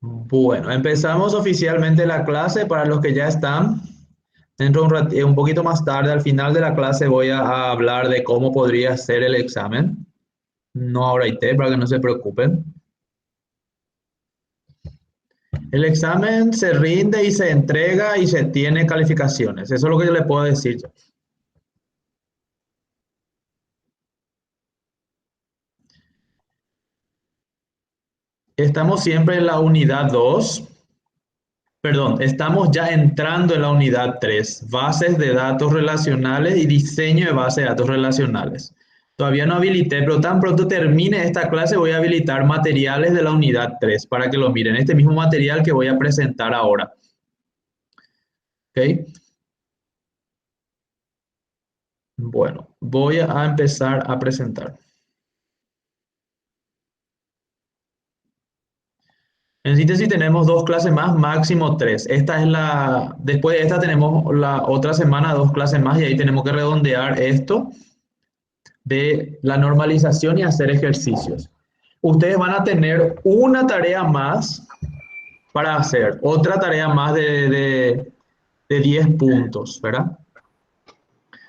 Bueno, empezamos oficialmente la clase para los que ya están. Dentro de un poquito más tarde, al final de la clase, voy a hablar de cómo podría ser el examen. No ahora para que no se preocupen. El examen se rinde y se entrega y se tiene calificaciones. Eso es lo que yo le puedo decir. Estamos siempre en la unidad 2. Perdón, estamos ya entrando en la unidad 3, bases de datos relacionales y diseño de bases de datos relacionales. Todavía no habilité, pero tan pronto termine esta clase voy a habilitar materiales de la unidad 3 para que lo miren. Este mismo material que voy a presentar ahora. ¿Ok? Bueno, voy a empezar a presentar. En síntesis tenemos dos clases más, máximo tres. Después de esta tenemos la otra semana dos clases más y ahí tenemos que redondear esto de la normalización y hacer ejercicios. Ustedes van a tener una tarea más para hacer, otra tarea más de 10 puntos, ¿verdad?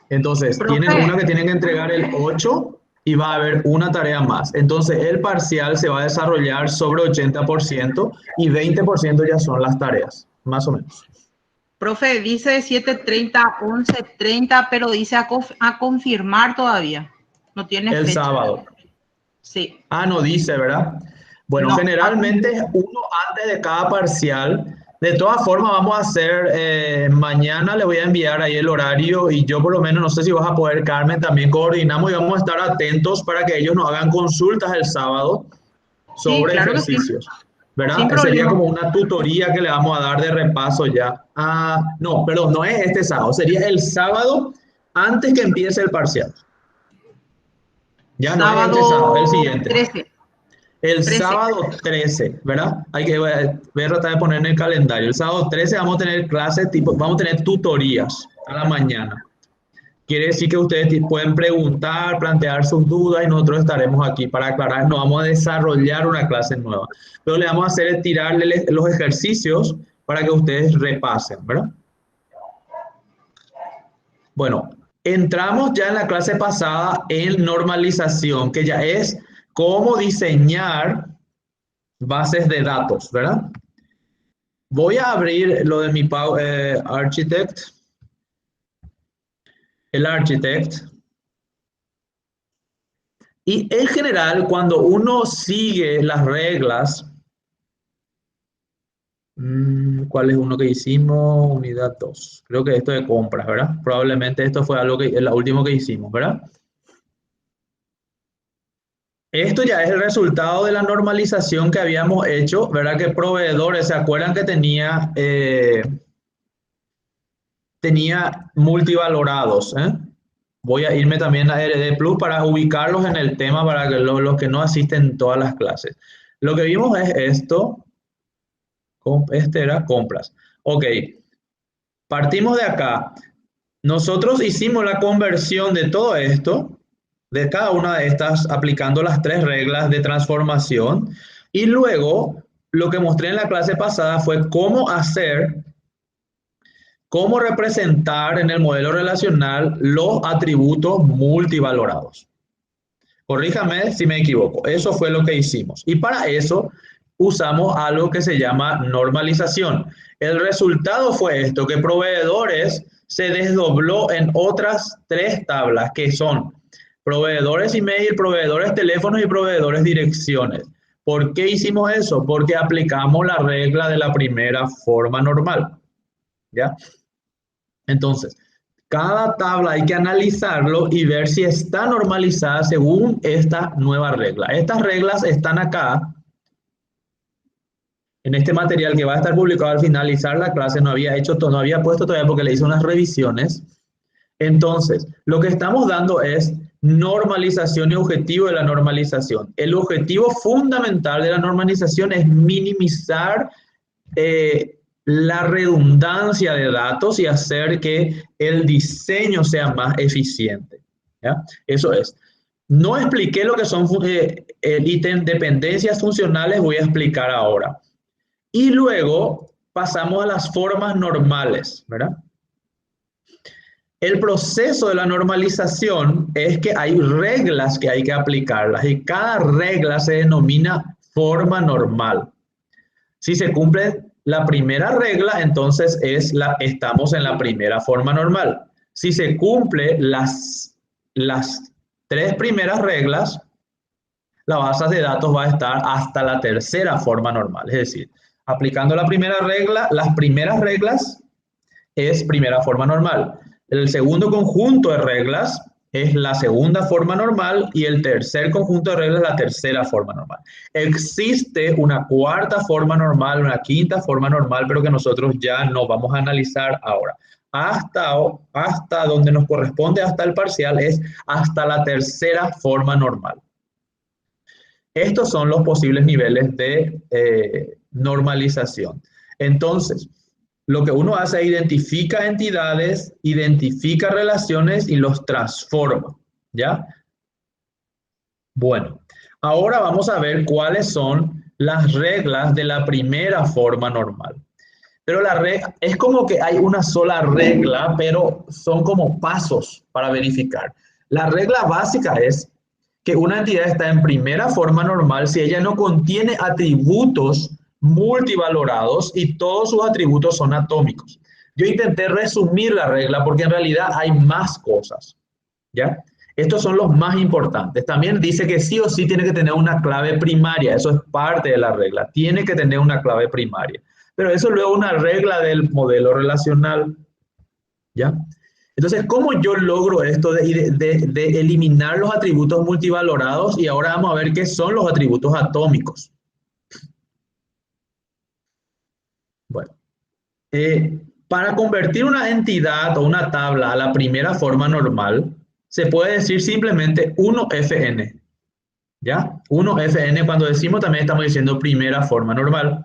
Entonces, tienen Profe, una que tienen que entregar el 8 y va a haber una tarea más. Entonces, el parcial se va a desarrollar sobre 80% y 20% ya son las tareas, más o menos. profe, dice 7:30, 11:30, pero dice a confirmar todavía. No tiene El fecha. sábado. Sí. Ah, no dice, ¿verdad? Bueno, No, a generalmente es confirmar. uno antes de cada parcial. De todas formas, vamos a hacer, mañana le voy a enviar ahí el horario y yo por lo menos, no sé si vas a poder, Carmen, también coordinamos y vamos a estar atentos para que ellos nos hagan consultas el sábado Sí, sobre claro que sí. ejercicios, ¿verdad? Sin Sería problema. como una tutoría que le vamos a dar de repaso ya. Ah, no, perdón, no es este sábado, sería el sábado antes que empiece el parcial. Ya no es este sábado, el Sábado siguiente. 13. El 13. sábado 13, ¿verdad? Hay que tratar de poner en el calendario. El sábado 13 vamos a tener clases, tipo, vamos a tener tutorías a la mañana. Quiere decir que ustedes pueden preguntar, plantear sus dudas y nosotros estaremos aquí para aclarar. No vamos a desarrollar una clase nueva. Lo que le vamos a hacer es tirarle los ejercicios para que ustedes repasen, ¿verdad? Bueno, entramos ya en la clase pasada en normalización, que ya es cómo diseñar bases de datos, ¿verdad? Voy a abrir lo de mi Architect, el Architect. Y en general, cuando uno sigue las reglas, ¿cuál es uno que hicimos? Unidad 2. Creo que esto de compras, ¿verdad? Probablemente esto fue algo que el último que hicimos, ¿verdad? Esto ya es el resultado de la normalización que habíamos hecho, ¿verdad? Que proveedores, ¿se acuerdan que tenía multivalorados? Voy a irme también a RD Plus para ubicarlos en el tema para que los que no asisten todas las clases. Lo que vimos es esto, este era compras. Ok, partimos de acá. Nosotros hicimos la conversión de todo esto, de cada una de estas, aplicando las tres reglas de transformación. Y luego, lo que mostré en la clase pasada fue cómo representar en el modelo relacional los atributos multivalorados. Corríjame si me equivoco. Eso fue lo que hicimos. Y para eso usamos algo que se llama normalización. El resultado fue esto, que proveedores se desdobló en otras tres tablas, que son proveedores email, proveedores teléfonos y proveedores direcciones. ¿Por qué hicimos eso? Porque aplicamos la regla de la primera forma normal. ¿Ya? Entonces, cada tabla hay que analizarlo y ver si está normalizada según esta nueva regla. Estas reglas están acá, en este material que va a estar publicado al finalizar la clase. No había puesto todavía porque le hice unas revisiones. Entonces, lo que estamos dando es normalización y objetivo de la normalización. El objetivo fundamental de la normalización es minimizar la redundancia de datos y hacer que el diseño sea más eficiente. ¿Ya? Eso es. No expliqué lo que son el ítem dependencias funcionales, voy a explicar ahora. Y luego pasamos a las formas normales, ¿verdad? El proceso de la normalización es que hay reglas que hay que aplicarlas y cada regla se denomina forma normal. Si se cumple la primera regla, entonces estamos en la primera forma normal. Si se cumple las 3 primeras reglas, la base de datos va a estar hasta la tercera forma normal. Es decir, aplicando la primera regla, las primeras reglas es primera forma normal. El segundo conjunto de reglas es la segunda forma normal y el tercer conjunto de reglas es la tercera forma normal. Existe una cuarta forma normal, una quinta forma normal, pero que nosotros ya no vamos a analizar ahora. Hasta donde nos corresponde, hasta el parcial, es hasta la tercera forma normal. Estos son los posibles niveles de normalización. Entonces, lo que uno hace es identifica entidades, identifica relaciones y los transforma, ¿ya? Bueno, ahora vamos a ver cuáles son las reglas de la primera forma normal. Pero es como que hay una sola regla, pero son como pasos para verificar. La regla básica es que una entidad está en primera forma normal si ella no contiene atributos multivalorados y todos sus atributos son atómicos. Yo intenté resumir la regla porque en realidad hay más cosas, ¿ya? Estos son los más importantes. También dice que sí o sí tiene que tener una clave primaria. Eso es parte de la regla. Tiene que tener una clave primaria. Pero eso luego es una regla del modelo relacional, ¿ya? Entonces, ¿cómo yo logro esto de eliminar los atributos multivalorados? Y ahora vamos a ver qué son los atributos atómicos. Bueno, para convertir una entidad o una tabla a la primera forma normal, se puede decir simplemente 1FN, ¿ya? 1FN, cuando decimos también estamos diciendo primera forma normal.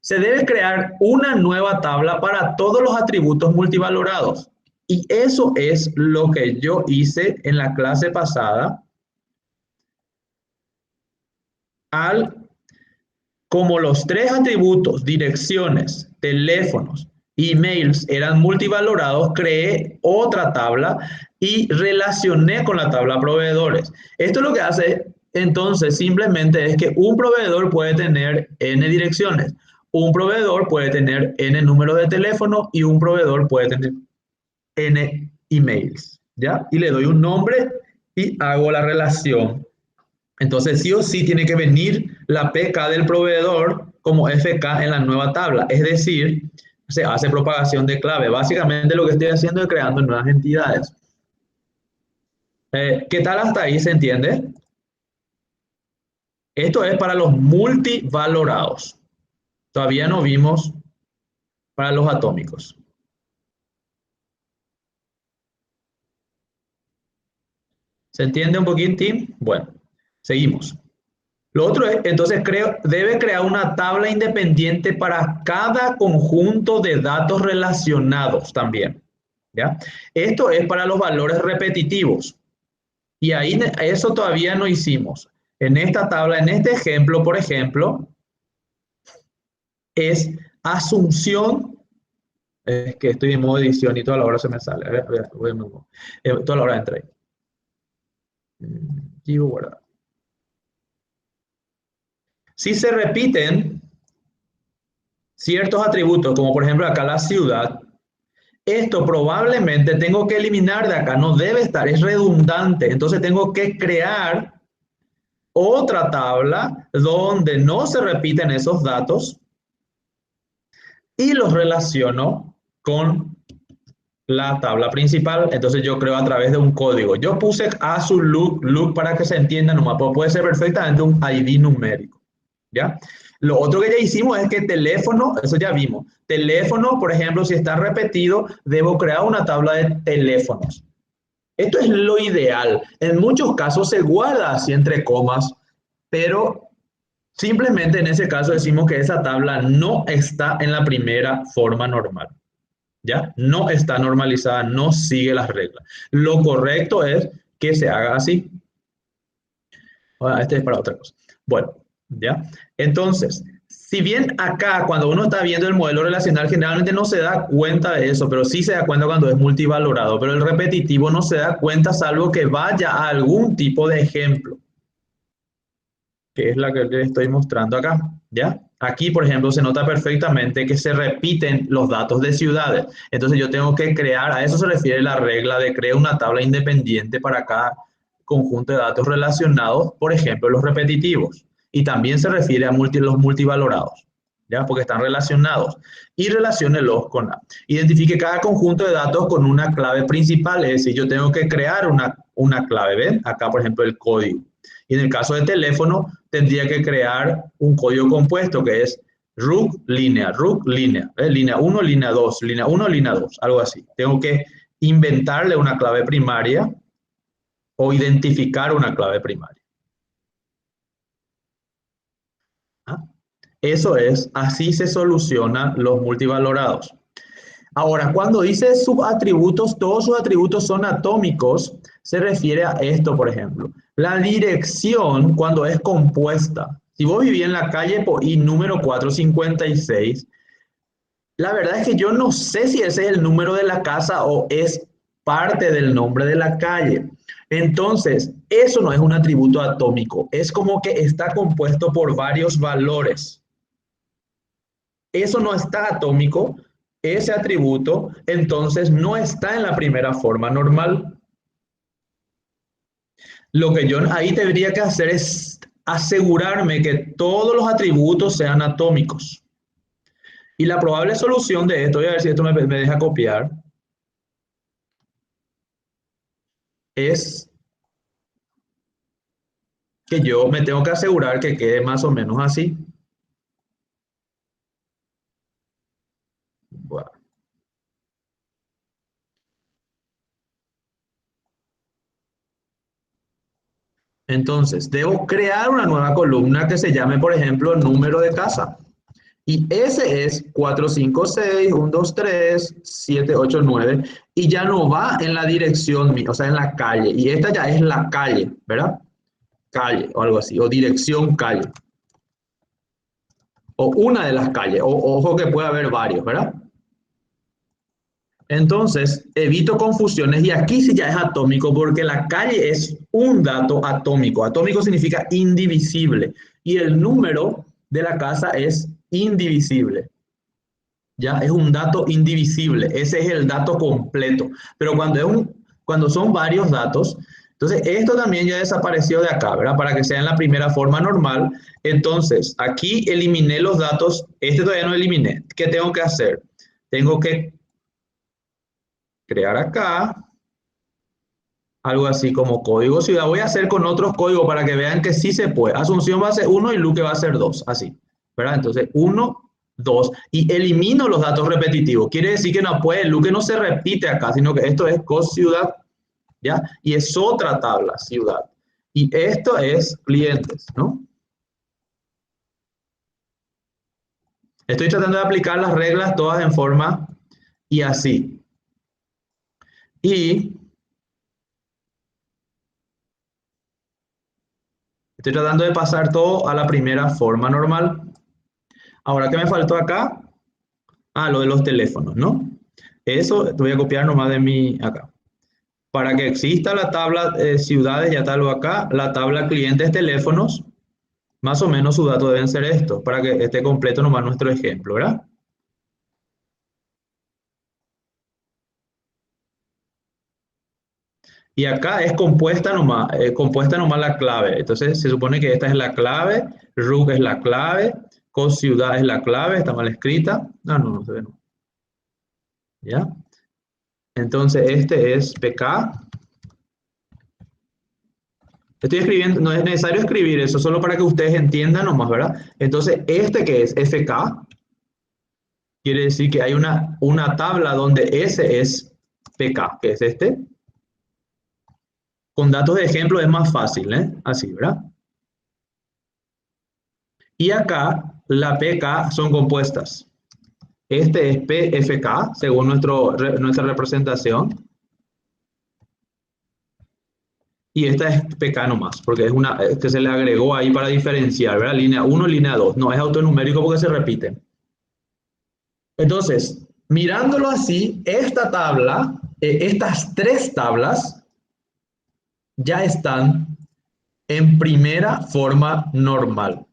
Se debe crear una nueva tabla para todos los atributos multivalorados. Y eso es lo que yo hice en la clase pasada. Como los 3 atributos, direcciones, teléfonos, emails, eran multivalorados, creé otra tabla y relacioné con la tabla proveedores. Esto lo que hace entonces simplemente es que un proveedor puede tener n direcciones, un proveedor puede tener n números de teléfono y un proveedor puede tener n emails, ¿ya? Y le doy un nombre y hago la relación. Entonces, sí o sí tiene que venir la PK del proveedor como FK en la nueva tabla. Es decir, se hace propagación de clave. Básicamente lo que estoy haciendo es creando nuevas entidades. ¿Qué tal hasta ahí? ¿Se entiende? Esto es para los multivalorados. Todavía no vimos para los atómicos. ¿Se entiende un poquitín? Bueno, seguimos. Lo otro es, entonces, debe crear una tabla independiente para cada conjunto de datos relacionados también, ¿ya? Esto es para los valores repetitivos. Y ahí eso todavía no hicimos. En esta tabla, en este ejemplo, por ejemplo, es asunción. Es que estoy en modo edición y toda la hora se me sale. A ver, toda la hora entra ahí. Archivo guardado. Si se repiten ciertos atributos, como por ejemplo acá la ciudad, esto probablemente tengo que eliminar de acá, no debe estar, es redundante. Entonces tengo que crear otra tabla donde no se repiten esos datos y los relaciono con la tabla principal. Entonces yo creo a través de un código. Yo puse look para que se entienda nomás, pero puede ser perfectamente un ID numérico, ¿ya? Lo otro que ya hicimos es que teléfono, eso ya vimos. Teléfono, por ejemplo, si está repetido, debo crear una tabla de teléfonos. Esto es lo ideal. En muchos casos se guarda así entre comas, pero simplemente en ese caso decimos que esa tabla no está en la primera forma normal. ¿Ya? No está normalizada, no sigue las reglas. Lo correcto es que se haga así. Bueno, este es para otra cosa. Bueno, ¿ya? Entonces, Si bien acá, cuando uno está viendo el modelo relacional, generalmente no se da cuenta de eso, pero sí se da cuenta cuando es multivalorado. Pero el repetitivo no se da cuenta salvo que vaya a algún tipo de ejemplo, que es la que les estoy mostrando acá, ¿ya? Aquí, por ejemplo, se nota perfectamente que se repiten los datos de ciudades. Entonces yo tengo que crear, a eso se refiere la regla de crear una tabla independiente para cada conjunto de datos relacionados, por ejemplo, los repetitivos. Y también se refiere a los multivalorados, ¿ya? Porque están relacionados. Y relaciónelos con identifique cada conjunto de datos con una clave principal, es decir, yo tengo que crear una clave, ¿ven? Acá, por ejemplo, el código. Y en el caso de teléfono, tendría que crear un código compuesto que es RUC línea, línea 1, línea 2, línea 1, línea 2, algo así. Tengo que inventarle una clave primaria o identificar una clave primaria. ¿Ah? Eso es, así se solucionan los multivalorados. Ahora, cuando dice subatributos, todos sus atributos son atómicos, se refiere a esto, por ejemplo. La dirección, cuando es compuesta, si vos vivís en la calle y número 456, la verdad es que yo no sé si ese es el número de la casa o es parte del nombre de la calle. Entonces, eso no es un atributo atómico, es como que está compuesto por varios valores. Eso no está atómico, ese atributo, entonces no está en la primera forma normal. Lo que yo ahí tendría que hacer es asegurarme que todos los atributos sean atómicos. Y la probable solución de esto, voy a ver si esto me deja copiar, es que yo me tengo que asegurar que quede más o menos así. Bueno. Entonces, debo crear una nueva columna que se llame, por ejemplo, número de casa. Y ese es 456, 123, 789. Y ya no va en la dirección, o sea, en la calle. Y esta ya es la calle, ¿verdad? Calle o algo así, o dirección calle. O una de las calles, ojo que puede haber varios, ¿verdad? Entonces, evito confusiones y aquí sí ya es atómico porque la calle es un dato atómico. Atómico significa indivisible y el número de la casa es indivisible. Ya es un dato indivisible, ese es el dato completo. Pero cuando son varios datos, entonces esto también ya desapareció de acá, ¿verdad? Para que sea en la primera forma normal. Entonces, aquí eliminé los datos, este todavía no eliminé. ¿Qué tengo que hacer? Tengo que crear acá algo así como código ciudad. Voy a hacer con otros códigos para que vean que sí se puede. Asunción va a ser 1 y Luque va a ser 2, así, ¿verdad? Entonces 1, 2 y elimino los datos repetitivos. Quiere decir que no puede, Luque no se repite acá, sino que esto es ciudad, ¿ya? Y es otra tabla, ciudad. Y esto es clientes, ¿no? Estoy tratando de aplicar las reglas todas en forma y así. Y estoy tratando de pasar todo a la primera forma normal. Ahora, ¿qué me faltó acá? Ah, lo de los teléfonos, ¿no? Eso te voy a copiar nomás de mi acá. Para que exista la tabla ciudades, ya está lo acá, la tabla clientes teléfonos, más o menos sus datos deben ser estos, para que esté completo nomás nuestro ejemplo, ¿verdad? Y acá es compuesta nomás la clave. Entonces se supone que esta es la clave, RUC es la clave, COSCIUDAD es la clave, está mal escrita. Ah, no, no se ve, no. ¿Ya? Entonces este es PK. Estoy escribiendo, no es necesario escribir eso, solo para que ustedes entiendan nomás, ¿verdad? Entonces, este que es FK, quiere decir que hay una tabla donde ese es PK, que es este. Con datos de ejemplo es más fácil, ¿eh? Así, ¿verdad? Y acá, la PK son compuestas. Este es PFK, según nuestra representación. y esta es PK nomás, porque es una que se le agregó ahí para diferenciar, ¿verdad? Línea 1, línea 2. No es autonumérico porque se repite. Entonces, mirándolo así, esta tabla, estas tres tablas ya están en primera forma normal.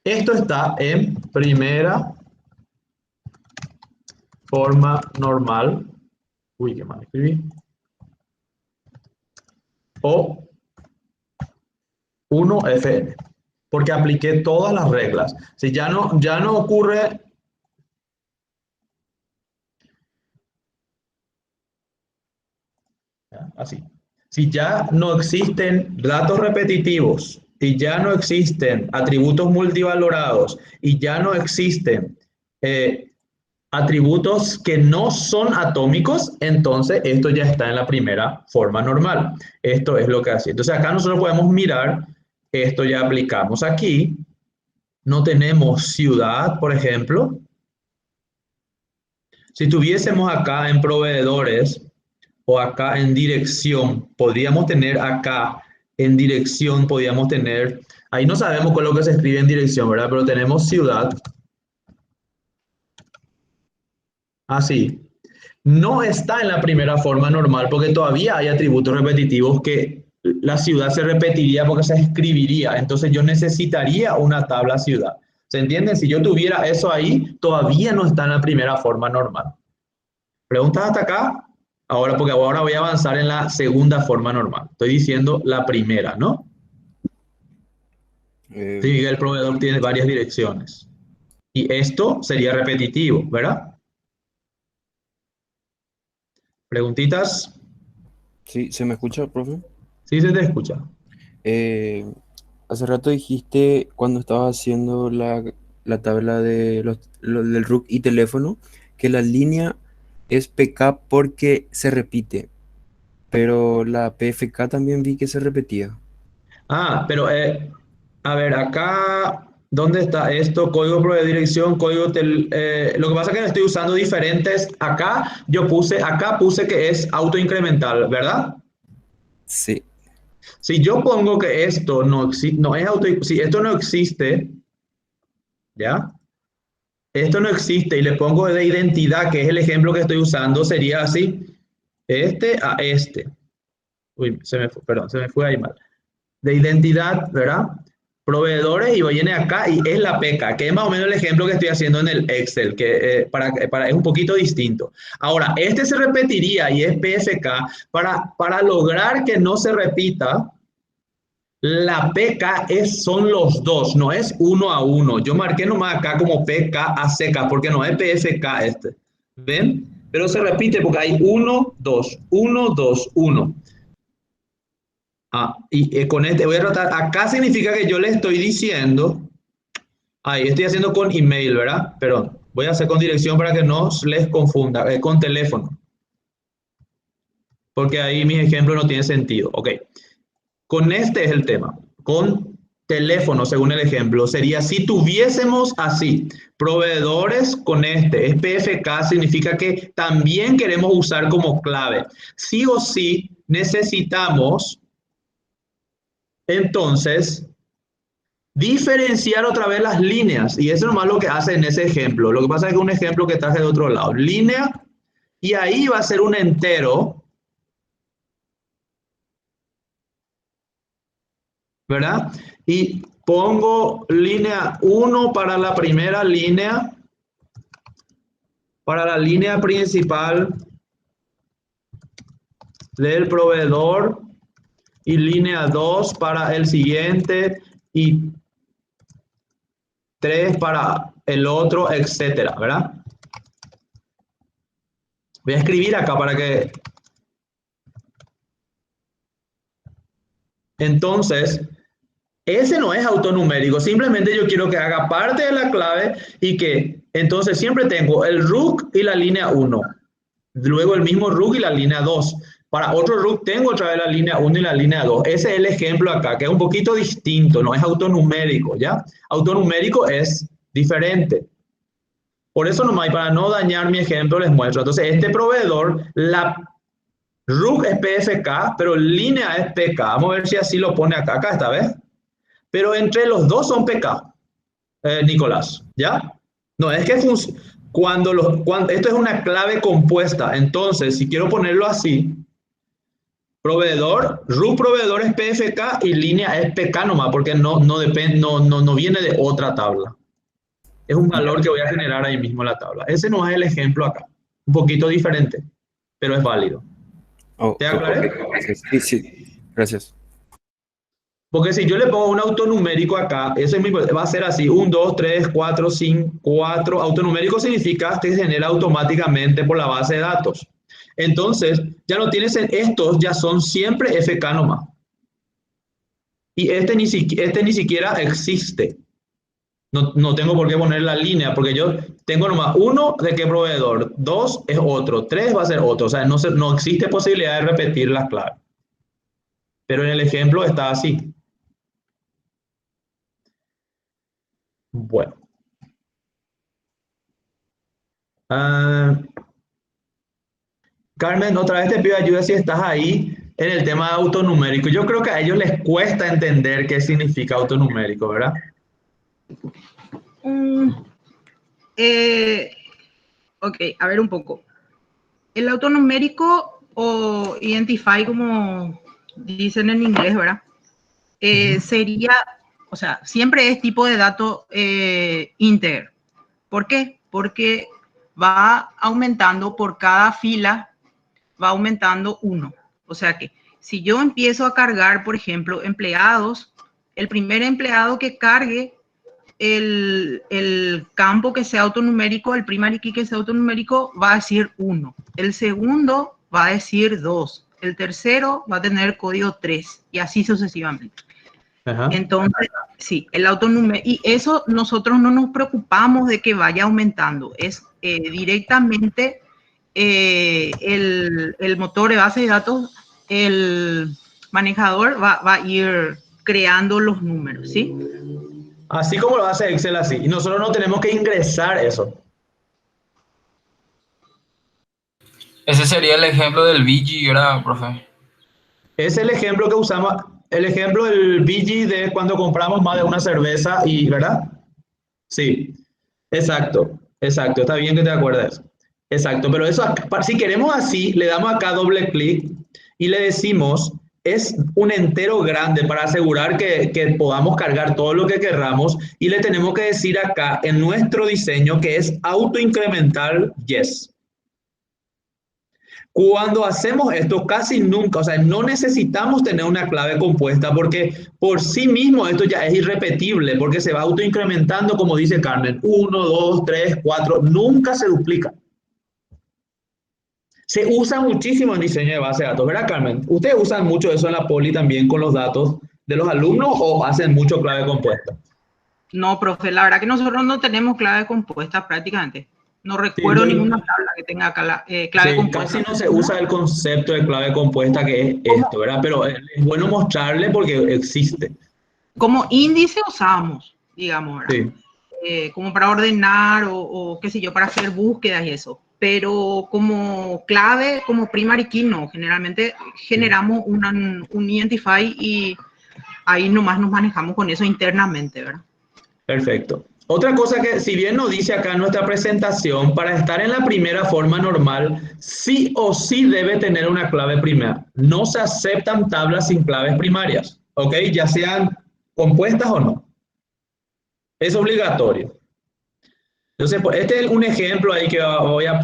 Esto está en primera forma normal. Uy, qué mal escribí. O 1FN, porque apliqué todas las reglas. Si ya no ocurre, así. Si ya no existen datos repetitivos y ya no existen atributos multivalorados y ya no existen atributos que no son atómicos, entonces esto ya está en la primera forma normal. Esto es lo que hace. Entonces acá nosotros podemos mirar, esto ya aplicamos aquí. No tenemos ciudad, por ejemplo. Si tuviésemos acá en proveedores o acá en dirección, podríamos tener acá en dirección, podríamos tener, ahí no sabemos con lo que se escribe en dirección, ¿verdad? Pero tenemos ciudad. Así. No está en la primera forma normal porque todavía hay atributos repetitivos que la ciudad se repetiría porque se escribiría. Entonces yo necesitaría una tabla ciudad. ¿Se entiende? Si yo tuviera eso ahí, todavía no está en la primera forma normal. ¿Preguntas hasta acá? Ahora, porque ahora voy a avanzar en la segunda forma normal. Estoy diciendo la primera, ¿no? Sí, el proveedor tiene varias direcciones. Y esto sería repetitivo, ¿verdad? ¿Preguntitas? Sí, ¿se me escucha, profe? Sí, se te escucha. Eh, Hace rato dijiste cuando estabas haciendo la tabla de del RUC y teléfono que la línea es PK porque se repite, pero la PFK también vi que se repetía. Ah, pero a ver, acá, ¿dónde está esto? Código de dirección, lo que pasa es que estoy usando diferentes. Acá puse que es autoincremental, ¿verdad? Sí, Si yo pongo que esto no es si esto no existe, ¿ya? Esto no existe y le pongo de identidad, que es el ejemplo que estoy usando, sería así, este a este. Uy, perdón, se me fue ahí mal. De identidad, ¿verdad? Proveedores y viene acá y es la PK, que es más o menos el ejemplo que estoy haciendo en el Excel, que es un poquito distinto. Ahora, este se repetiría y es PFK para lograr que no se repita. La PK son los dos, no es uno a uno. Yo marqué nomás acá como PK a secas porque no es PFK este. ¿Ven? Pero se repite porque hay uno, dos, uno, dos, uno. Y con este voy a tratar, acá significa que yo le estoy diciendo, ahí estoy haciendo con email, ¿verdad? Perdón, voy a hacer con dirección para que no les confunda, con teléfono, porque ahí mis ejemplos no tienen sentido. Ok, con este es el tema, con teléfono, según el ejemplo, sería si tuviésemos así, proveedores con este, es PFK, significa que también queremos usar como clave. Sí o sí necesitamos, entonces, diferenciar otra vez las líneas, y eso es nomás lo que hace en ese ejemplo. Lo que pasa es que un ejemplo que traje de otro lado, línea, y ahí va a ser un entero, ¿verdad? Y pongo línea 1 para la primera línea, para la línea principal del proveedor, y línea 2 para el siguiente, y 3 para el otro, etcétera, ¿verdad? Voy a escribir acá para que... Entonces, ese no es autonumérico, simplemente yo quiero que haga parte de la clave y que entonces siempre tengo el RUC y la línea 1, luego el mismo RUC y la línea 2. Para otro RUC tengo otra vez la línea 1 y la línea 2. Ese es el ejemplo acá, que es un poquito distinto, no es autonumérico, ¿ya? Autonumérico es diferente. Por eso nomás, y para no dañar mi ejemplo, les muestro. Entonces, este proveedor, la RUC es PFK, pero línea es PK. Vamos a ver si así lo pone acá esta vez. Pero entre los dos son PK, Nicolás, ¿ya? No, es que cuando esto es una clave compuesta, entonces, si quiero ponerlo así, proveedor, RUC proveedor es PFK y línea es PK nomás, porque no viene de otra tabla. Es un valor que voy a generar ahí mismo en la tabla. Ese no es el ejemplo acá. Un poquito diferente, pero es válido. Oh, ¿Te ok, aclaré? gracias. Sí, sí, gracias. Porque si yo le pongo un autonumérico acá, ese mismo va a ser así, 1, 2, 3, 4, 5, 4. Autonumérico significa que se genera automáticamente por la base de datos. Entonces, ya no tienes, estos ya son siempre FK nomás. Y este ni siquiera existe. No tengo por qué poner la línea, porque yo tengo nomás uno de qué proveedor, dos es otro, tres va a ser otro. O sea, no existe posibilidad de repetir las claves. Pero en el ejemplo está así. Bueno. Carmen, otra vez te pido ayuda si estás ahí en el tema autonumérico. Yo creo que a ellos les cuesta entender qué significa autonumérico, ¿verdad? Mm, ok, a ver un poco. El autonumérico o identify, como dicen en inglés, ¿verdad? Sería, o sea, siempre es tipo de dato íntegro. ¿Por qué? Porque va aumentando por cada fila, va aumentando 1. O sea que si yo empiezo a cargar, por ejemplo, empleados, el primer empleado que cargue el campo que sea autonumérico, el primary key que sea autonumérico, va a decir 1. El segundo va a decir 2. El tercero va a tener código 3 y así sucesivamente. Ajá. Entonces, sí, el autonumérico, y eso nosotros no nos preocupamos de que vaya aumentando, es directamente el motor de base de datos, el manejador va a ir creando los números, ¿sí? Así como lo hace Excel así. Y nosotros no tenemos que ingresar eso. Ese sería el ejemplo del BG, ¿verdad, profe? Es el ejemplo que usamos, el ejemplo del BG de cuando compramos más de una cerveza y, ¿verdad? Sí, exacto, exacto. Está bien que te acuerdes. Exacto, pero eso, si queremos así, le damos acá doble clic y le decimos, es un entero grande para asegurar que podamos cargar todo lo que querramos y le tenemos que decir acá en nuestro diseño que es autoincremental yes. Cuando hacemos esto, casi nunca, o sea, no necesitamos tener una clave compuesta porque por sí mismo esto ya es irrepetible, porque se va autoincrementando, como dice Carmen, 1, 2, 3, 4, nunca se duplica. Se usa muchísimo en diseño de base de datos, ¿verdad, Carmen? ¿Ustedes usan mucho eso en la poli también con los datos de los alumnos o hacen mucho clave compuesta? No, profe, la verdad que nosotros no tenemos clave compuesta prácticamente. No Sí, recuerdo ninguna tabla que tenga clave sí, compuesta. casi no se usa el concepto de clave compuesta que es esto, ¿verdad? Pero es bueno mostrarle porque existe. Como índice usamos, digamos, ¿verdad? Sí. Como para ordenar o qué sé yo, para hacer búsquedas y eso. Pero como clave, como primary key, no. Generalmente generamos un identify y ahí nomás nos manejamos con eso internamente, ¿verdad? Perfecto. Otra cosa que, si bien nos dice acá en nuestra presentación, para estar en la primera forma normal, sí o sí debe tener una clave primaria. No se aceptan tablas sin claves primarias, ¿ok? Ya sean compuestas o no. Es obligatorio. Entonces, pues, este es un ejemplo ahí que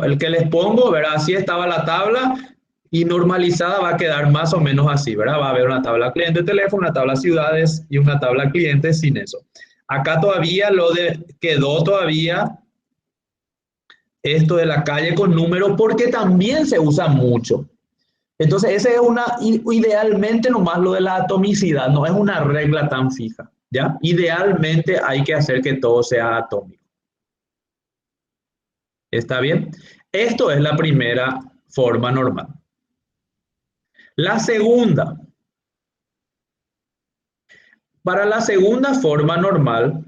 el que les pongo, ¿verdad? Así estaba la tabla y normalizada va a quedar más o menos así, ¿verdad? Va a haber una tabla cliente teléfono, una tabla ciudades y una tabla cliente sin eso. Acá todavía quedó todavía esto de la calle con número porque también se usa mucho. Entonces, ese es idealmente nomás lo de la atomicidad, no es una regla tan fija, ¿ya? Idealmente hay que hacer que todo sea atómico. ¿Está bien? Esto es la primera forma normal. La segunda. Para la segunda forma normal,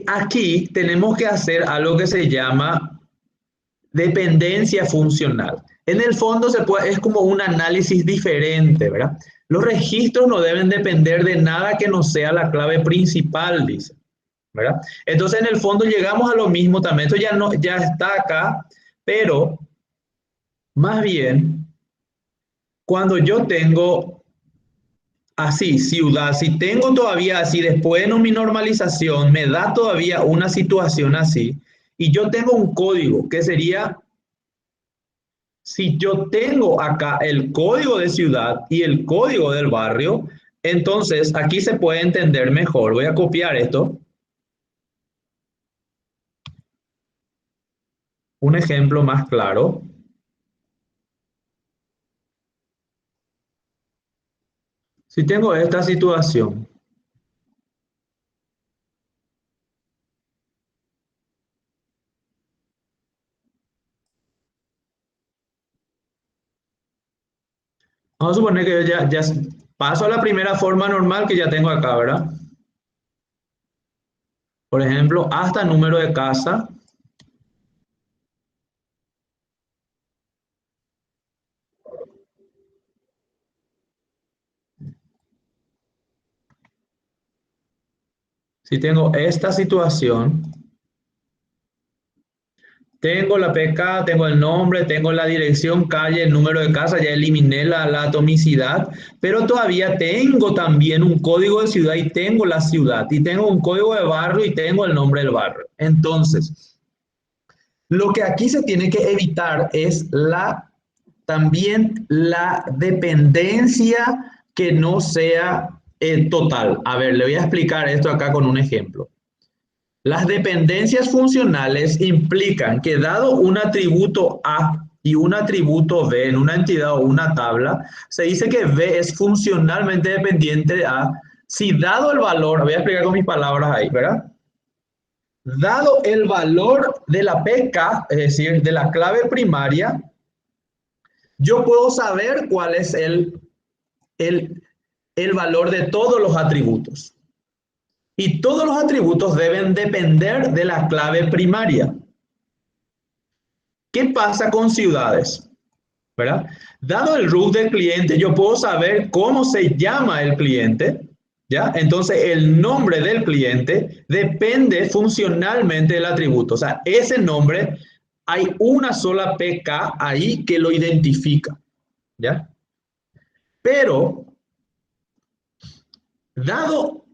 aquí tenemos que hacer algo que se llama dependencia funcional. En el fondo es como un análisis diferente, ¿verdad? Los registros no deben depender de nada que no sea la clave principal, dice, ¿verdad? Entonces, en el fondo llegamos a lo mismo también. Esto ya está acá, pero más bien, cuando yo tengo así, ciudad, si tengo todavía así, después de mi normalización, me da todavía una situación así, y yo tengo un código que sería, si yo tengo acá el código de ciudad y el código del barrio, entonces aquí se puede entender mejor. Voy a copiar esto. Un ejemplo más claro. Si tengo esta situación, vamos a suponer que ya paso a la primera forma normal que ya tengo acá, ¿verdad? Por ejemplo, hasta número de casa. Si tengo esta situación, tengo la PK, tengo el nombre, tengo la dirección, calle, el número de casa, ya eliminé la atomicidad, pero todavía tengo también un código de ciudad y tengo la ciudad, y tengo un código de barrio y tengo el nombre del barrio. Entonces, lo que aquí se tiene que evitar es también la dependencia que no sea total. A ver, le voy a explicar esto acá con un ejemplo. Las dependencias funcionales implican que dado un atributo A y un atributo B en una entidad o una tabla, se dice que B es funcionalmente dependiente de A si dado el valor, voy a explicar con mis palabras ahí, ¿verdad? Dado el valor de la PK, es decir, de la clave primaria, yo puedo saber cuál es el valor de todos los atributos. Y todos los atributos deben depender de la clave primaria. ¿Qué pasa con ciudades? ¿Verdad? Dado el root del cliente, yo puedo saber cómo se llama el cliente, ¿ya? Entonces, el nombre del cliente depende funcionalmente del atributo. O sea, ese nombre, hay una sola PK ahí que lo identifica, ¿ya? Pero, dado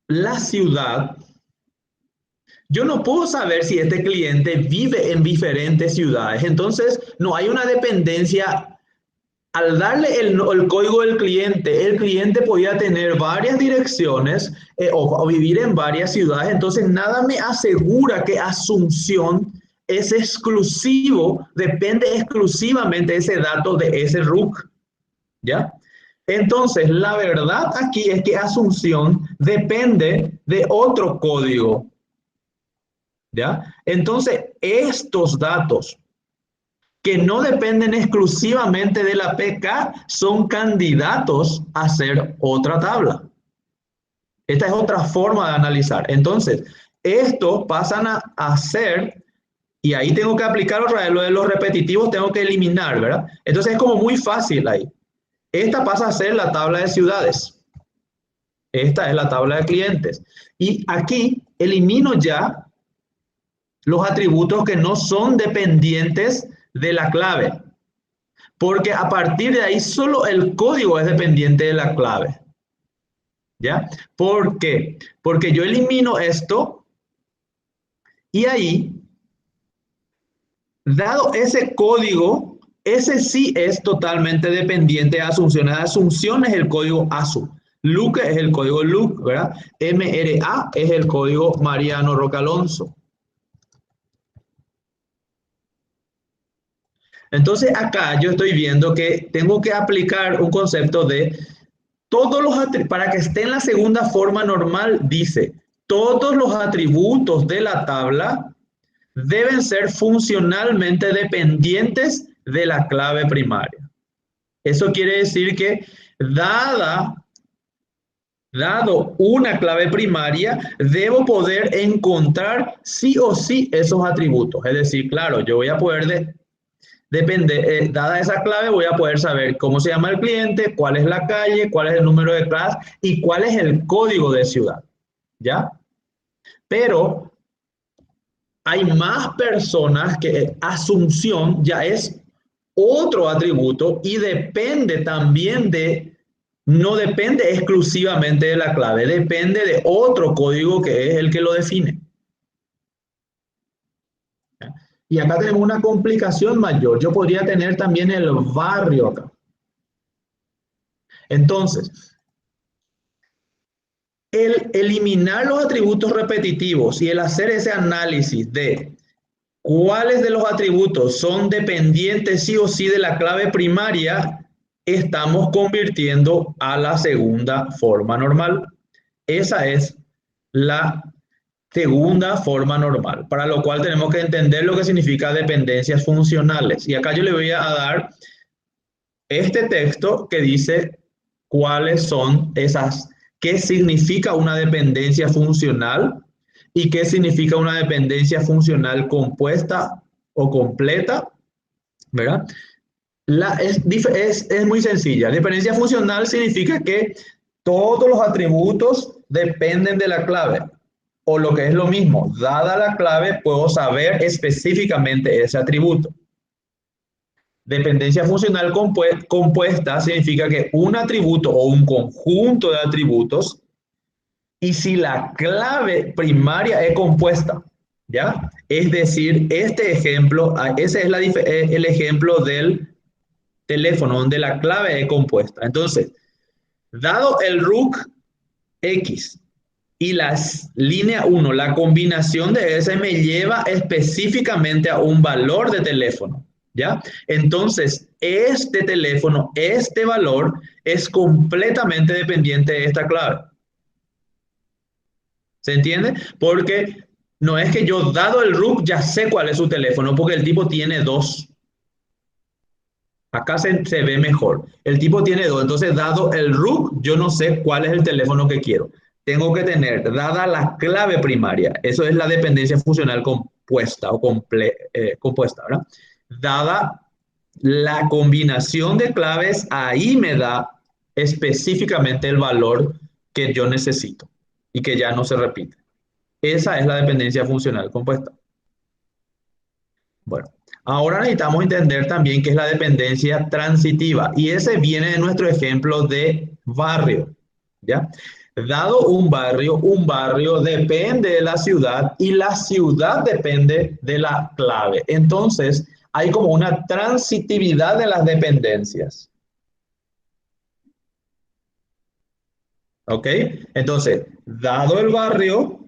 la ciudad, yo no puedo saber si este cliente vive en diferentes ciudades. Entonces, no hay una dependencia. Al darle el código del cliente, el cliente podía tener varias direcciones o vivir en varias ciudades. Entonces, nada me asegura que Asunción es exclusivo, depende exclusivamente de ese dato de ese RUC. ¿Ya? Entonces, la verdad aquí es que Asunción depende de otro código. ¿Ya? Entonces, estos datos que no dependen exclusivamente de la PK son candidatos a ser otra tabla. Esta es otra forma de analizar. Entonces, estos pasan a ser, y ahí tengo que aplicar otra vez lo de los repetitivos, tengo que eliminar, ¿verdad? Entonces es como muy fácil ahí. Esta pasa a ser la tabla de ciudades. Esta es la tabla de clientes. Y aquí elimino ya los atributos que no son dependientes de la clave. Porque a partir de ahí solo el código es dependiente de la clave. ¿Ya? ¿Por qué? Porque yo elimino esto y ahí, dado ese código, ese sí es totalmente dependiente de asunciones. Asunción es el código ASU. Luke es el código Luke, ¿verdad? MRA es el código Mariano Roca Alonso. Entonces acá yo estoy viendo que tengo que aplicar un concepto de todos los atributos, para que esté en la segunda forma normal, dice, todos los atributos de la tabla deben ser funcionalmente dependientes de la clave primaria. Eso quiere decir que dada Dado una clave primaria, debo poder encontrar sí o sí esos atributos. Es decir, claro, yo voy a poder dada esa clave, voy a poder saber cómo se llama el cliente, cuál es la calle, cuál es el número de clase y cuál es el código de ciudad. ¿Ya? Pero hay más personas que asunción ya es otro atributo y depende también no depende exclusivamente de la clave, depende de otro código que es el que lo define. Y acá tenemos una complicación mayor. Yo podría tener también el barrio acá. Entonces, el eliminar los atributos repetitivos y el hacer ese análisis de cuáles de los atributos son dependientes sí o sí de la clave primaria, estamos convirtiendo a la segunda forma normal. Esa es la segunda forma normal, para lo cual tenemos que entender lo que significa dependencias funcionales. Y acá yo le voy a dar este texto que dice cuáles son esas, qué significa una dependencia funcional y qué significa una dependencia funcional compuesta o completa, ¿verdad? Es muy sencilla. Dependencia funcional significa que todos los atributos dependen de la clave. O lo que es lo mismo, dada la clave, puedo saber específicamente ese atributo. Dependencia funcional compuesta significa que un atributo o un conjunto de atributos, y si la clave primaria es compuesta, ¿ya? Es decir, este ejemplo, ese es el ejemplo del teléfono, donde la clave es compuesta. Entonces, dado el RUC X y la línea 1, la combinación de ese me lleva específicamente a un valor de teléfono, ¿ya? Entonces, este teléfono, este valor, es completamente dependiente de esta clave. ¿Se entiende? Porque no es que yo, dado el RUC, ya sé cuál es su teléfono, porque el tipo tiene 2. Acá se ve mejor. El tipo tiene 2. Entonces, dado el RUC, yo no sé cuál es el teléfono que quiero. Tengo que tener, dada la clave primaria, eso es la dependencia funcional compuesta o compuesta, ¿verdad? Dada la combinación de claves, ahí me da específicamente el valor que yo necesito y que ya no se repite. Esa es la dependencia funcional compuesta. Bueno, ahora necesitamos entender también qué es la dependencia transitiva y ese viene de nuestro ejemplo de barrio, ¿ya? Dado un barrio depende de la ciudad y la ciudad depende de la clave. Entonces, hay como una transitividad de las dependencias. ¿Ok? Entonces, dado el barrio,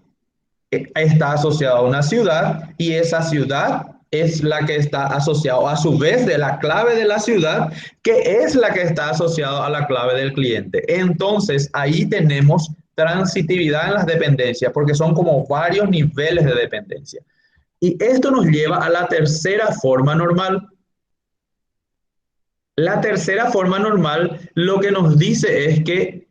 está asociado a una ciudad y esa ciudad es la que está asociada a su vez de la clave de la ciudad, que es la que está asociada a la clave del cliente. Entonces, ahí tenemos transitividad en las dependencias, porque son como varios niveles de dependencia. Y esto nos lleva a la tercera forma normal. La tercera forma normal lo que nos dice es que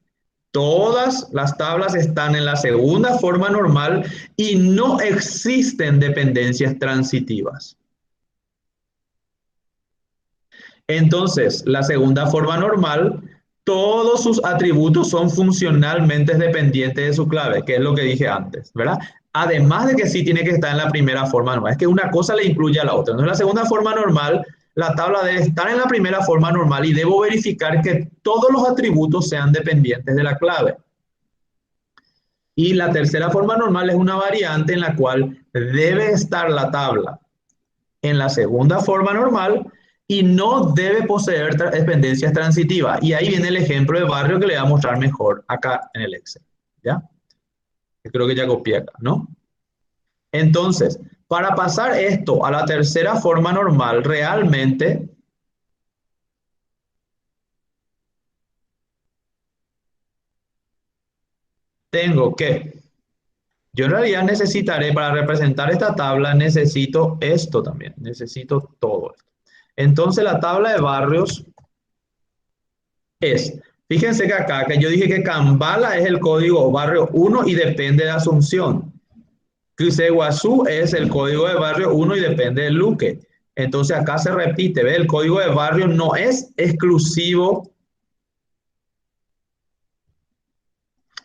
todas las tablas están en la segunda forma normal y no existen dependencias transitivas. Entonces, la segunda forma normal, todos sus atributos son funcionalmente dependientes de su clave, que es lo que dije antes, ¿verdad? Además de que sí tiene que estar en la primera forma normal, es que una cosa le incluye a la otra. Entonces, la segunda forma normal, la tabla debe estar en la primera forma normal y debo verificar que todos los atributos sean dependientes de la clave. Y la tercera forma normal es una variante en la cual debe estar la tabla en la segunda forma normal y no debe poseer dependencias transitivas. Y ahí viene el ejemplo de barrio que le voy a mostrar mejor acá en el Excel. ¿Ya? Yo creo que ya copié acá, ¿no? Entonces, para pasar esto a la tercera forma normal, realmente tengo que, yo en realidad necesitaré, para representar esta tabla, necesito esto también, necesito todo esto. Entonces, la tabla de barrios es Fíjense que acá, que yo dije que Cambala es el código barrio 1 y depende de Asunción. Cruceguazú es el código de barrio 1 y depende de Luque. Entonces acá se repite, ¿ve? El código de barrio no es exclusivo,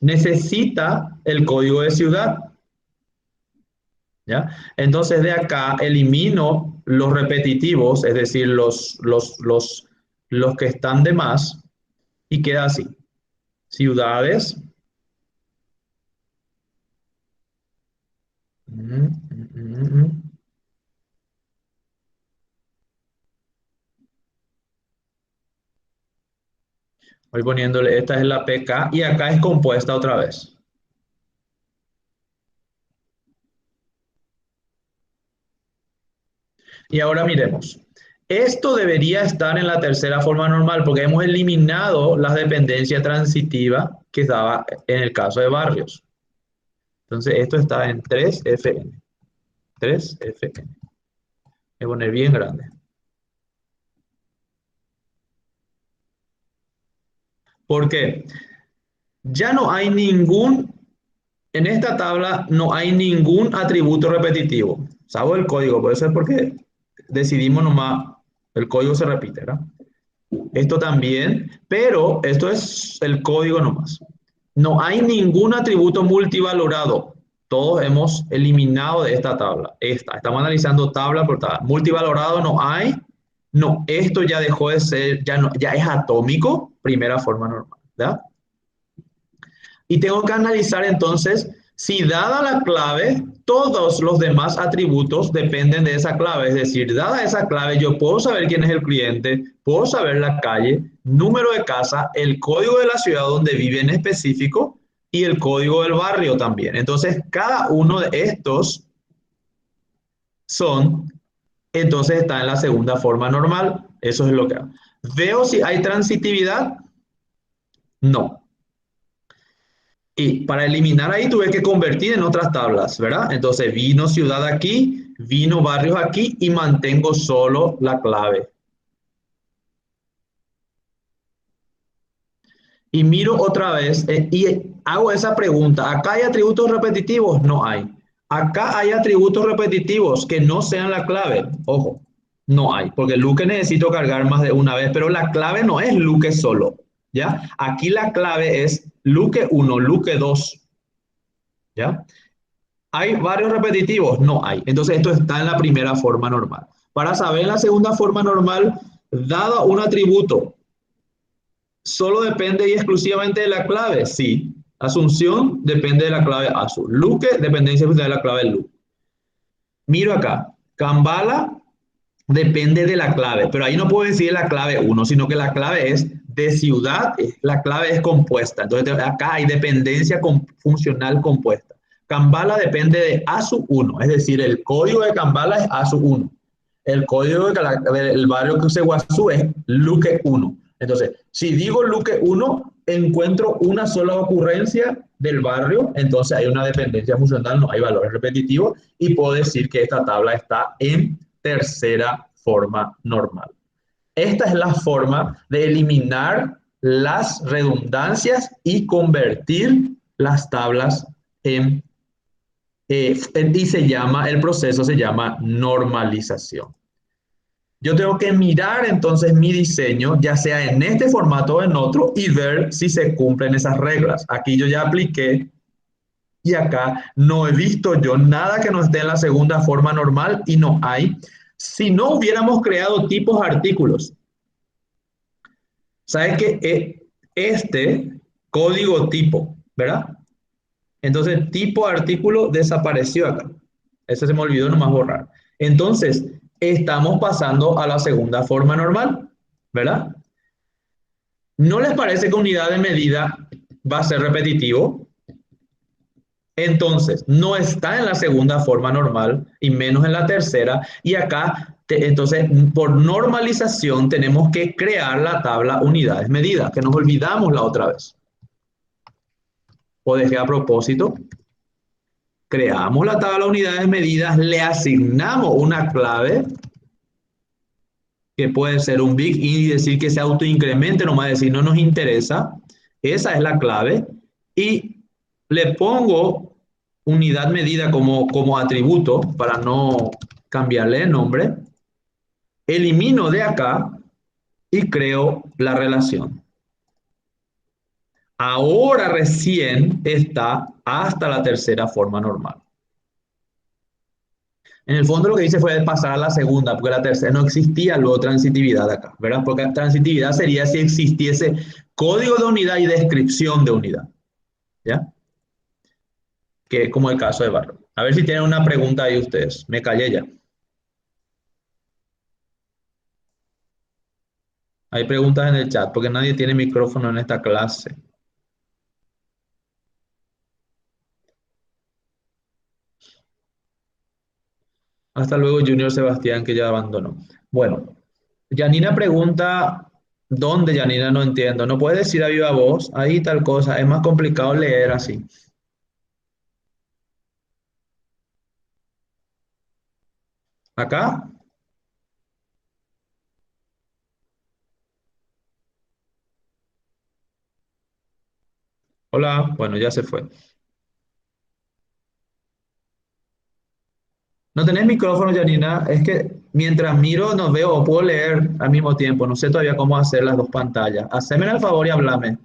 necesita el código de ciudad. ¿Ya? Entonces de acá elimino los repetitivos, es decir, los que están de más, y queda así. Ciudades. Voy poniéndole, esta es la PK y acá es compuesta otra vez. Y ahora miremos. Esto debería estar en la tercera forma normal porque hemos eliminado la dependencia transitiva que estaba en el caso de barrios. Entonces esto está en 3FN. 3FN. Voy a poner bien grande. ¿Por qué? Ya no hay en esta tabla no hay ningún atributo repetitivo. Salvo el código, por eso es porque decidimos nomás, el código se repite, ¿verdad? Esto también, pero esto es el código nomás. No hay ningún atributo multivalorado. Todos hemos eliminado de esta tabla. Estamos analizando tabla por tabla. Multivalorado no hay. No, esto ya dejó de ser, ya es atómico, primera forma normal, ¿verdad? Y tengo que analizar entonces si dada la clave, todos los demás atributos dependen de esa clave. Es decir, dada esa clave, yo puedo saber quién es el cliente, puedo saber la calle, número de casa, el código de la ciudad donde vive en específico y el código del barrio también. Entonces, cada uno de estos entonces está en la segunda forma normal. Eso es lo que hago. ¿Veo si hay transitividad? No. Y para eliminar ahí tuve que convertir en otras tablas, ¿verdad? Entonces vino ciudad aquí, vino barrios aquí y mantengo solo la clave. Y miro otra vez y hago esa pregunta. ¿Acá hay atributos repetitivos? No hay. Acá hay atributos repetitivos que no sean la clave. Ojo, no hay, porque Luque necesito cargar más de una vez, pero la clave no es Luque solo, ¿ya? Aquí la clave es Luque 1, Luque 2. ¿Ya? ¿Hay varios repetitivos? No hay. Entonces esto está en la primera forma normal. Para saber la segunda forma normal, dado un atributo, ¿solo depende y exclusivamente de la clave? Sí. Asunción depende de la clave ASU. Luque, dependencia de la clave LU. Miro acá. Cambala depende de la clave, pero ahí no puedo decir la clave 1, sino que la clave es de ciudad, la clave es compuesta. Entonces acá hay dependencia funcional compuesta. Cambala depende de ASU 1, es decir, el código de Cambala es ASU 1. El código del barrio Cruceguazú es Luque 1. Entonces, si digo Luque 1, encuentro una sola ocurrencia del barrio, entonces hay una dependencia funcional, no hay valores repetitivos, y puedo decir que esta tabla está en tercera forma normal. Esta es la forma de eliminar las redundancias y convertir las tablas en el proceso se llama normalización. Yo tengo que mirar entonces mi diseño, ya sea en este formato o en otro, y ver si se cumplen esas reglas. Aquí yo ya apliqué y acá no he visto yo nada que no esté en la segunda forma normal y no hay. Si no hubiéramos creado tipos artículos, ¿sabes qué? Este código tipo, ¿verdad? Entonces, tipo artículo desapareció acá. Ese se me olvidó nomás borrar. Entonces, estamos pasando a la segunda forma normal, ¿verdad? ¿No les parece que unidad de medida va a ser repetitivo? Entonces, no está en la segunda forma normal y menos en la tercera. Y acá, entonces, por normalización tenemos que crear la tabla unidades medidas, que nos olvidamos la otra vez. O dejé a propósito. Creamos la tabla unidades medidas, le asignamos una clave que puede ser un big int y decir que se autoincremente, nomás decir no nos interesa. Esa es la clave. Y le pongo unidad medida como atributo para no cambiarle el nombre. Elimino de acá y creo la relación. Ahora recién está hasta la tercera forma normal. En el fondo lo que hice fue pasar a la segunda, porque la tercera no existía luego transitividad acá, ¿verdad? Porque transitividad sería si existiese código de unidad y descripción de unidad, ¿ya? Que es como el caso de Barro. A ver si tienen una pregunta ahí ustedes. Me callé ya. Hay preguntas en el chat, porque nadie tiene micrófono en esta clase. Hasta luego, Junior Sebastián, que ya abandonó. Bueno, Janina pregunta, ¿dónde, Janina? No entiendo. ¿No puedes decir a viva voz? Ahí tal cosa. Es más complicado leer así. ¿Acá? Hola. Bueno, ya se fue. ¿No tenés micrófono, Janina? Es que mientras miro no veo o puedo leer al mismo tiempo. No sé todavía cómo hacer las dos pantallas. Haceme el favor y háblame.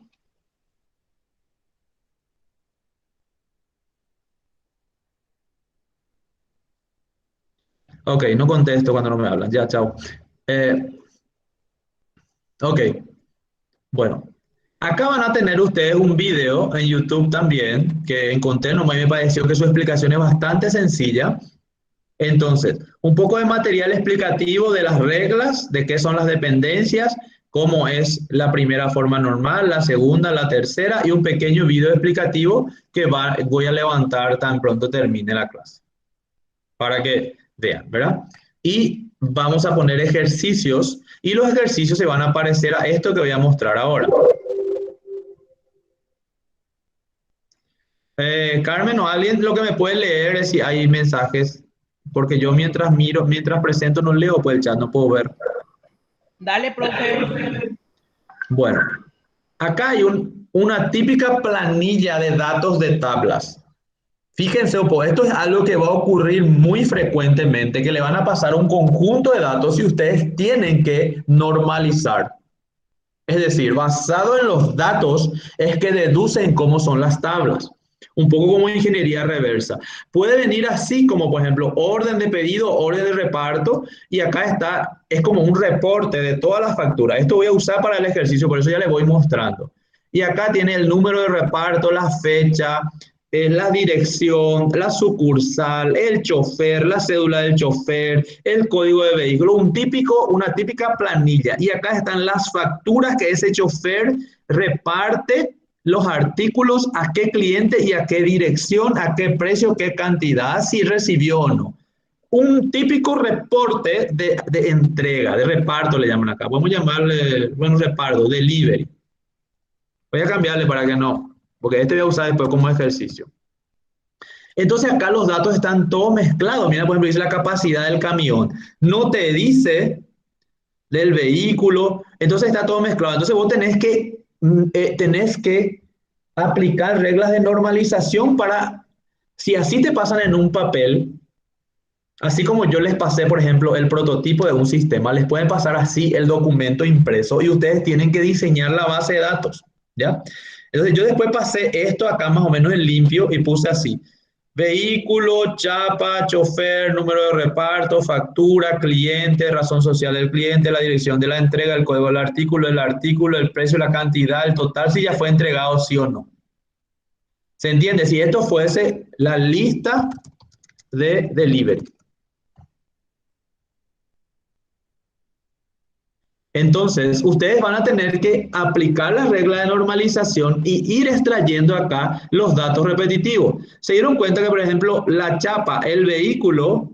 Ok, no contesto cuando no me hablan. Ya, chao. Eh, ok, bueno. Acá van a tener ustedes un video en YouTube también que encontré, nomás me pareció que su explicación es bastante sencilla. Entonces, un poco de material explicativo de las reglas, de qué son las dependencias, cómo es la primera forma normal, la segunda, la tercera y un pequeño video explicativo que voy a levantar tan pronto termine la clase para que vean, ¿verdad? Y vamos a poner ejercicios y los ejercicios se van a parecer a esto que voy a mostrar ahora. Carmen o alguien lo que me puede leer es si hay mensajes, porque yo mientras miro, mientras presento no leo pues el chat, no puedo ver. Dale, profe. Bueno, acá hay una típica planilla de datos de tablas. Fíjense, esto es algo que va a ocurrir muy frecuentemente, que le van a pasar un conjunto de datos y ustedes tienen que normalizar. Es decir, basado en los datos es que deducen cómo son las tablas. Un poco como ingeniería reversa. Puede venir así como, por ejemplo, orden de pedido, orden de reparto, y acá está, es como un reporte de todas las facturas. Esto voy a usar para el ejercicio, por eso ya les voy mostrando. Y acá tiene el número de reparto, la fecha, la dirección, la sucursal, el chofer, la cédula del chofer, el código de vehículo, una típica planilla. Y acá están las facturas que ese chofer reparte, los artículos, a qué cliente y a qué dirección, a qué precio, qué cantidad, si recibió o no. Un típico reporte de entrega, de reparto le llaman acá. Podemos llamarle, bueno, reparto, delivery. Voy a cambiarle para que no, porque este voy a usar después como ejercicio. Entonces acá los datos están todos mezclados. Mira, por ejemplo, dice la capacidad del camión. No te dice del vehículo. Entonces está todo mezclado. Entonces vos tenés que aplicar reglas de normalización para, si así te pasan en un papel, así como yo les pasé, por ejemplo, el prototipo de un sistema, les pueden pasar así el documento impreso y ustedes tienen que diseñar la base de datos, ¿ya? Entonces yo después pasé esto acá más o menos en limpio y puse así. Vehículo, chapa, chofer, número de reparto, factura, cliente, razón social del cliente, la dirección de la entrega, el código del artículo, el precio, la cantidad, el total, si ya fue entregado, sí o no. ¿Se entiende? Si esto fuese la lista de delivery. Entonces, ustedes van a tener que aplicar la regla de normalización y ir extrayendo acá los datos repetitivos. Se dieron cuenta que, por ejemplo, la chapa, el vehículo,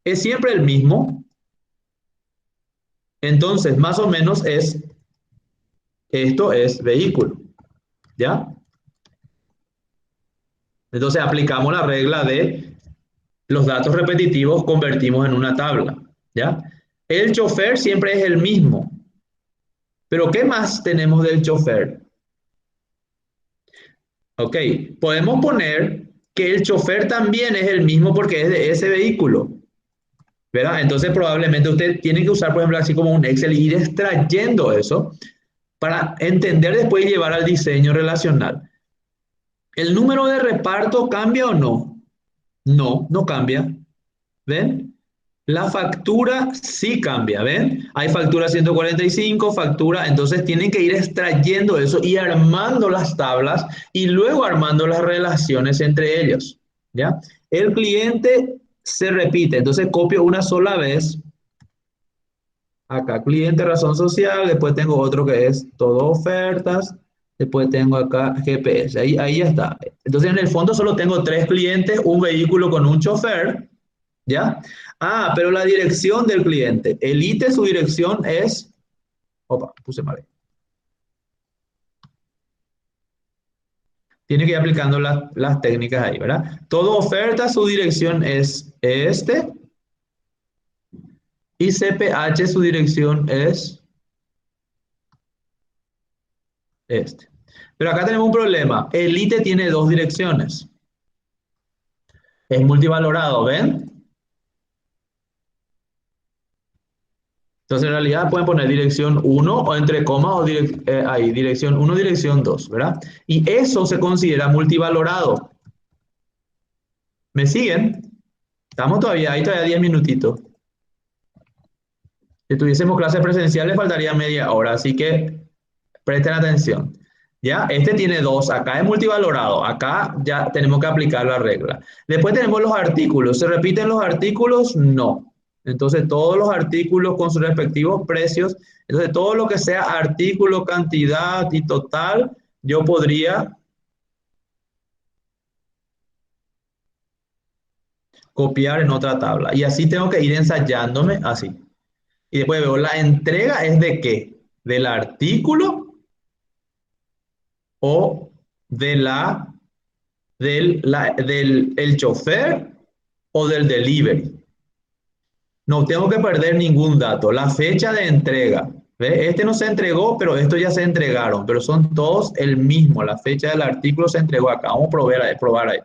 es siempre el mismo. Entonces, más o menos esto es vehículo. ¿Ya? Entonces, aplicamos la regla de los datos repetitivos, convertimos en una tabla. ¿Ya? El chofer siempre es el mismo. Pero ¿qué más tenemos del chofer? Ok, podemos poner que el chofer también es el mismo porque es de ese vehículo, ¿verdad? Entonces probablemente usted tiene que usar, por ejemplo, así como un Excel y ir extrayendo eso para entender después y llevar al diseño relacional. ¿El número de reparto cambia o no? No, no cambia. ¿Ven? La factura sí cambia, ¿ven? Hay factura 145, factura, entonces tienen que ir extrayendo eso y armando las tablas y luego armando las relaciones entre ellos, ¿ya? El cliente se repite, entonces copio una sola vez. Acá cliente, razón social, después tengo otro que es todo ofertas, después tengo acá GPS, ahí ya está. Entonces en el fondo solo tengo 3 clientes, un vehículo con un chofer, ¿ya? Ah, pero la dirección del cliente. El ITE, su dirección es... Opa, puse mal ahí. Tiene que ir aplicando las técnicas ahí, ¿verdad? Todo oferta, su dirección es este. Y CPH, su dirección es este. Pero acá tenemos un problema. El ITE tiene 2 direcciones. Es multivalorado, ¿ven? Entonces, en realidad pueden poner dirección 1 o entre comas o ahí, dirección 1, dirección 2, ¿verdad? Y eso se considera multivalorado. ¿Me siguen? Estamos todavía, hay todavía 10 minutitos. Si tuviésemos clases presenciales, faltaría media hora, así que presten atención. ¿Ya? Este tiene 2, acá es multivalorado, acá ya tenemos que aplicar la regla. Después tenemos los artículos. ¿Se repiten los artículos? No. Entonces, todos los artículos con sus respectivos precios. Entonces, todo lo que sea artículo, cantidad y total, yo podría copiar en otra tabla. Y así tengo que ir ensayándome así. Y después veo, ¿la entrega es de qué? ¿Del artículo o de del el chofer o del delivery? No tengo que perder ningún dato. La fecha de entrega. ¿Ve? Este no se entregó, pero estos ya se entregaron, pero son todos el mismo. La fecha del artículo se entregó acá. Vamos a probar ahí.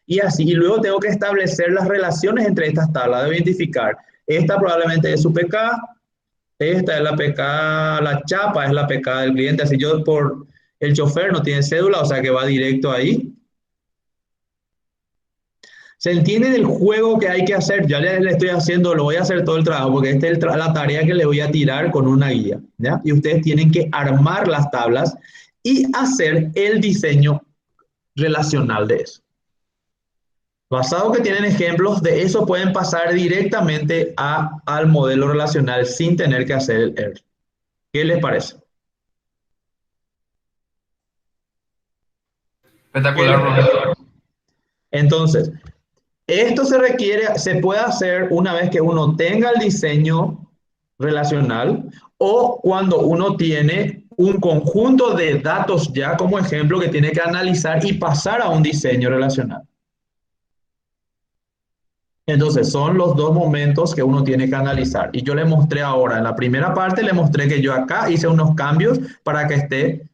Y así, y luego tengo que establecer las relaciones entre estas tablas. Debo identificar. Esta probablemente es su PK, esta es la PK, la chapa es la PK del cliente. Así yo por el chofer no tiene cédula, o sea que va directo ahí. ¿Se entiende del juego que hay que hacer? Ya le estoy haciendo, lo voy a hacer todo el trabajo, porque esta es la tarea que le voy a tirar con una guía, ¿ya? Y ustedes tienen que armar las tablas y hacer el diseño relacional de eso. Basado que tienen ejemplos de eso, pueden pasar directamente al modelo relacional sin tener que hacer el ERR. ¿Qué les parece? Espectacular, profesor. Entonces, esto se puede hacer una vez que uno tenga el diseño relacional o cuando uno tiene un conjunto de datos ya como ejemplo que tiene que analizar y pasar a un diseño relacional. Entonces, son los 2 momentos que uno tiene que analizar. Y yo le mostré ahora, en la primera parte le mostré que yo acá hice unos cambios para que esté,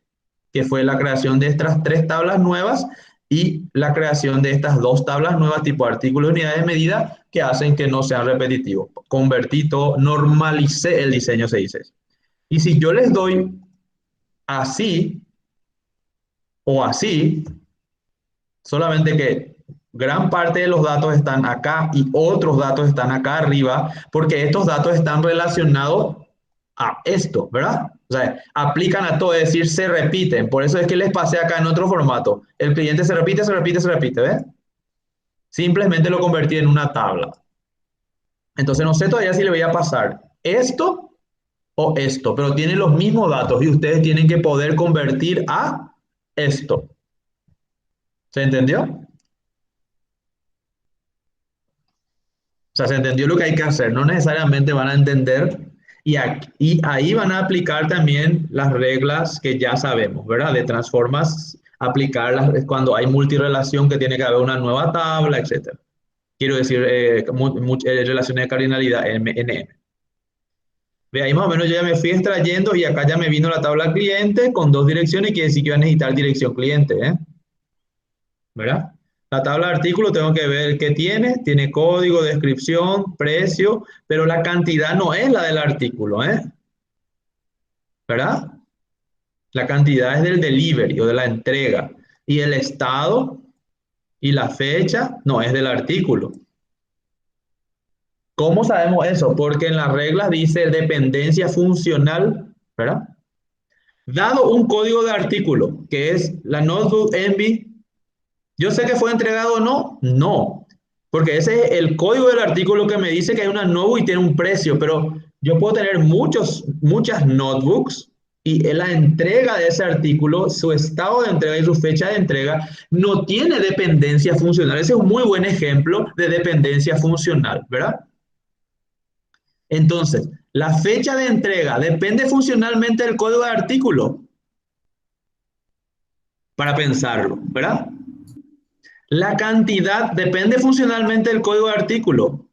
que fue la creación de estas 3 tablas nuevas y la creación de estas 2 tablas nuevas tipo artículo y unidades de medida que hacen que no sean repetitivos. Convertí todo, normalicé el diseño, se dice. Y si yo les doy así o así, solamente que gran parte de los datos están acá y otros datos están acá arriba, porque estos datos están relacionados a esto, ¿verdad? O sea, aplican a todo, es decir, se repiten. Por eso es que les pasé acá en otro formato. El cliente se repite, se repite, se repite, ¿ves? Simplemente lo convertí en una tabla. Entonces no sé todavía si le voy a pasar esto o esto, pero tiene los mismos datos y ustedes tienen que poder convertir a esto. ¿Se entendió? O sea, se entendió lo que hay que hacer. No necesariamente van a entender y ahí van a aplicar también las reglas que ya sabemos, ¿verdad? De transformas, aplicarlas cuando hay multirrelación que tiene que haber una nueva tabla, etcétera. Quiero decir, relaciones de cardinalidad, NM. Ve ahí más o menos yo ya me fui extrayendo y acá ya me vino la tabla cliente con 2 direcciones, quiere decir que voy a necesitar dirección cliente, ¿eh? ¿Verdad? La tabla de artículo tengo que ver qué tiene. Tiene código, descripción, precio, pero la cantidad no es la del artículo, ¿eh? ¿Verdad? La cantidad es del delivery o de la entrega. Y el estado y la fecha no es del artículo. ¿Cómo sabemos eso? Porque en las reglas dice dependencia funcional, ¿verdad? Dado un código de artículo, que es la notebook envy, ¿yo sé que fue entregado o no? No, porque ese es el código del artículo que me dice que hay una notebook y tiene un precio, pero yo puedo tener muchas notebooks y en la entrega de ese artículo, su estado de entrega y su fecha de entrega no tiene dependencia funcional. Ese es un muy buen ejemplo de dependencia funcional, ¿verdad? Entonces, la fecha de entrega depende funcionalmente del código de artículo para pensarlo, ¿verdad? La cantidad depende funcionalmente del código de artículo.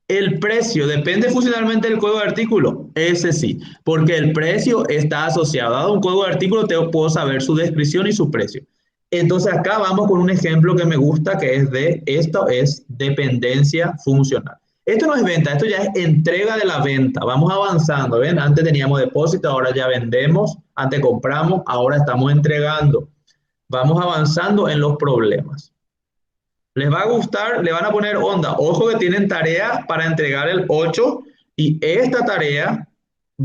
El precio depende funcionalmente del código de artículo. Ese sí, porque el precio está asociado a un código de artículo, te puedo saber su descripción y su precio. Entonces acá vamos con un ejemplo que me gusta, que es esto es dependencia funcional. Esto no es venta, esto ya es entrega de la venta. Vamos avanzando, ¿ven? Antes teníamos depósito, ahora ya vendemos, antes compramos, ahora estamos entregando. Vamos avanzando en los problemas. Les va a gustar, le van a poner onda. Ojo que tienen tarea para entregar el 8 y esta tarea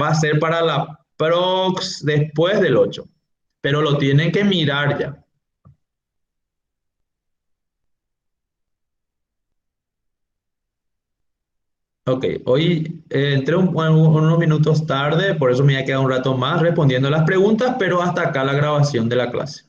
va a ser para la prox después del 8. Pero lo tienen que mirar ya. Ok, hoy entré unos minutos tarde, por eso me voy a quedar un rato más respondiendo las preguntas, pero hasta acá la grabación de la clase.